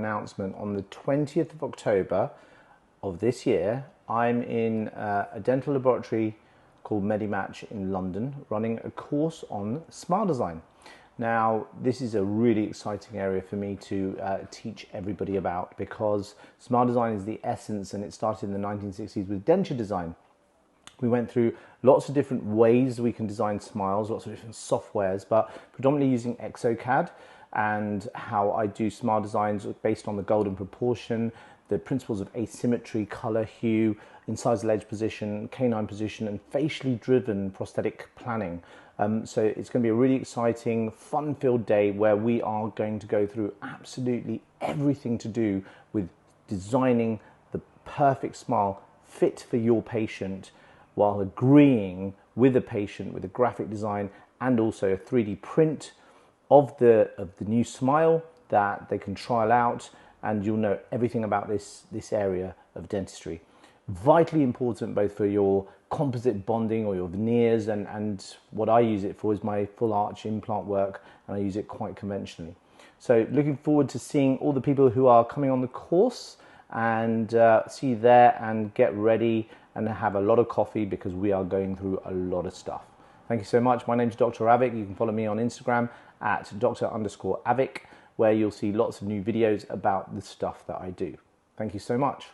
announcement. On the 20th of October of this year, I'm in a dental laboratory called Medimatch in London, running a course on smile design. Now, this is a really exciting area for me to teach everybody about, because smile design is the essence, and it started in the 1960s with denture design. We went through lots of different ways we can design smiles, lots of different softwares, but predominantly using Exocad, and how I do smile designs based on the golden proportion, the principles of asymmetry, color, hue, incisal edge position, canine position, and facially driven prosthetic planning. So it's going to be a really exciting, fun-filled day where we are going to go through absolutely everything to do with designing the perfect smile fit for your patient, while agreeing with the patient with a graphic design and also a 3D print of the new smile that they can trial out, and you'll know everything about this area of dentistry. Vitally important both for your composite bonding or your veneers, and what I use it for is my full arch implant work, and I use it quite conventionally. So looking forward to seeing all the people who are coming on the course, and see you there, and get ready and have a lot of coffee, because we are going through a lot of stuff. Thank you so much. My name's Dr. Avik. You can follow me on Instagram at Dr_Avik, where you'll see lots of new videos about the stuff that I do. Thank you so much.